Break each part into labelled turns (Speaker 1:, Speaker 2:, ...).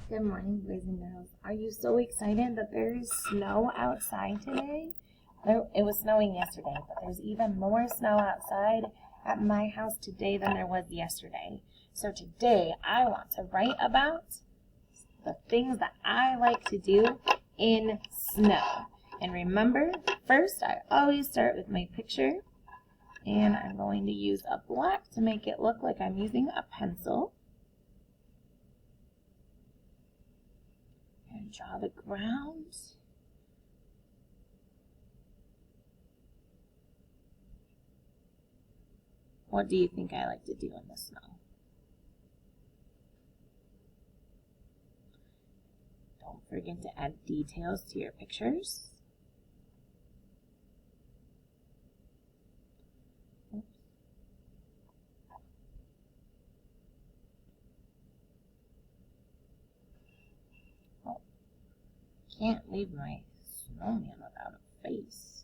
Speaker 1: Good morning, boys and girls. Are you so excited that there is snow outside today? It was snowing yesterday, but there's even more snow outside at my house today than there was yesterday. So today I want to write about the things that I like to do in snow. And remember, first I always start with my picture, and I'm going to use a black to make it look like I'm using a pencil. And draw the ground. What do you think I like to do in the snow? Don't forget to add details to your pictures. Oh, can't leave my snowman without a face.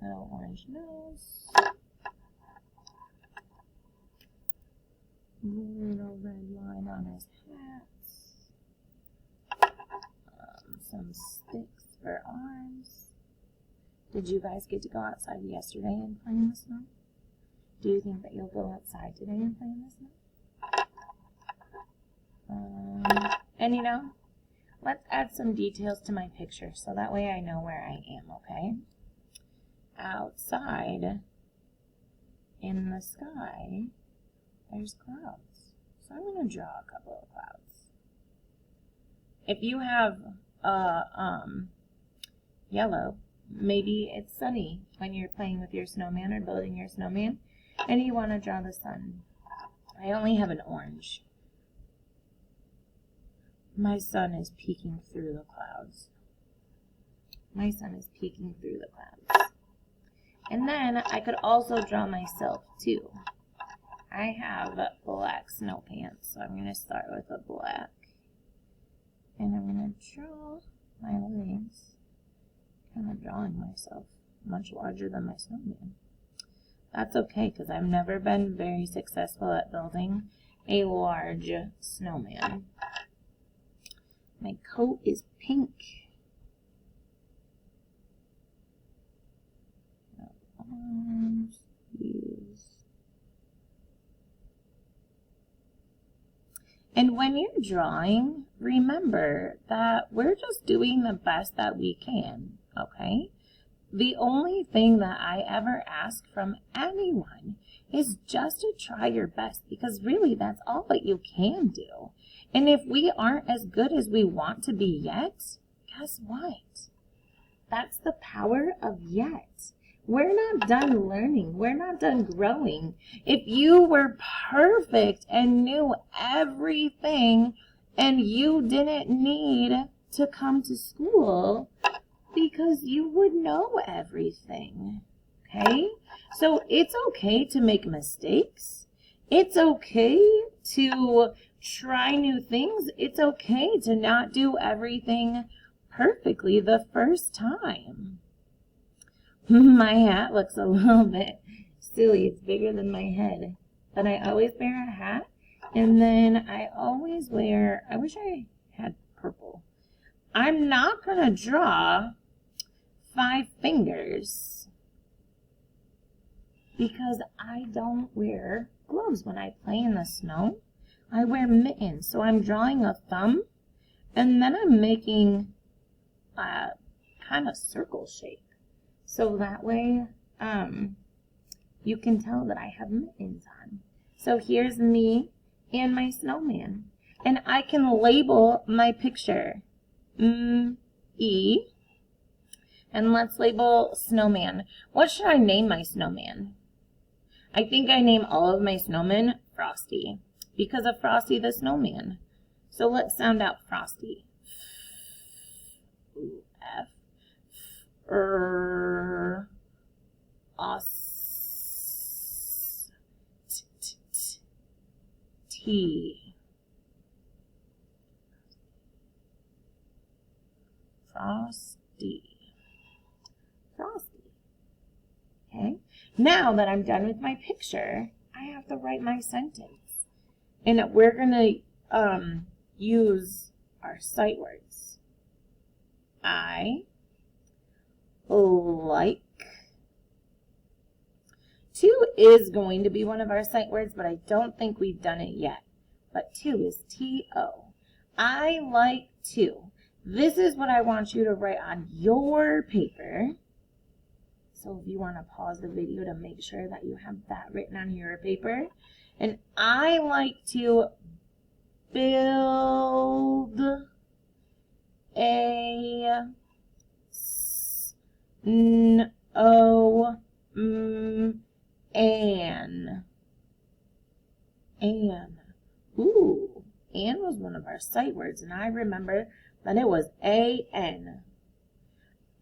Speaker 1: Little orange nose. Little red line on his hat. Some sticks for arms. Did you guys get to go outside yesterday and play in the snow? Do you think that you'll go outside today and play in the snow? And you know, let's add some details to my picture so that way I know where I am, okay? Outside in the sky, there's clouds. So I'm going to draw a couple of clouds. If you have yellow, maybe it's sunny when you're playing with your snowman or building your snowman, and you want to draw the sun. I only have an orange. My sun is peeking through the clouds. My sun is peeking through the clouds. And then I could also draw myself too. I have black snow pants, so I'm going to start with a black. And I'm going to draw my legs. Kind of drawing myself much larger than my snowman. That's okay, because I've never been very successful at building a large snowman. My coat is pink. Arms, ears. And when you're drawing, remember that we're just doing the best that we can, okay? The only thing that I ever ask from anyone is just to try your best, because really that's all that you can do. And if we aren't as good as we want to be yet, guess what? That's the power of yet. We're not done learning. We're not done growing. If you were perfect and knew everything and you didn't need to come to school, because you would know everything, okay? So it's okay to make mistakes. It's okay to try new things. It's okay to not do everything perfectly the first time. My hat looks a little bit silly. It's bigger than my head. But I always wear a hat. And then I always wear, I wish I had purple. I'm not going to draw 5 fingers because I don't wear gloves when I play in the snow. I wear mittens. So I'm drawing a thumb. And then I'm making a kind of circle shape. So that way, you can tell that I have mittens on. So here's me and my snowman. And I can label my picture. E. And let's label snowman. What should I name my snowman? I think I name all of my snowmen Frosty, because of Frosty the Snowman. So let's sound out Frosty. F. T. Frosty. Okay. Now that I'm done with my picture, I have to write my sentence. And we're going to use our sight words. I like. 2 is going to be one of our sight words, but I don't think we've done it yet. But 2 is T-O. I like to. This is what I want you to write on your paper. So if you want to pause the video to make sure that you have that written on your paper. And I like to build a an. Ooh, an was one of our sight words, and I remember that it was A-N.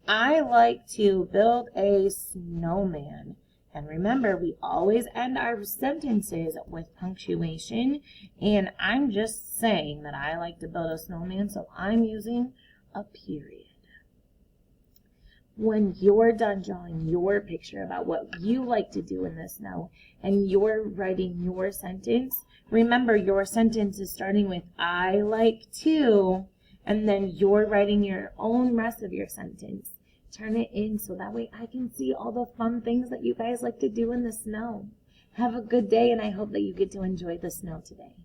Speaker 1: I like to build a snowman. And remember, we always end our sentences with punctuation, and I'm just saying that I like to build a snowman, so I'm using a period. When you're done drawing your picture about what you like to do in the snow and you're writing your sentence, remember your sentence is starting with I like to, and then you're writing your own rest of your sentence. Turn it in so that way I can see all the fun things that you guys like to do in the snow. Have a good day, and I hope that you get to enjoy the snow today.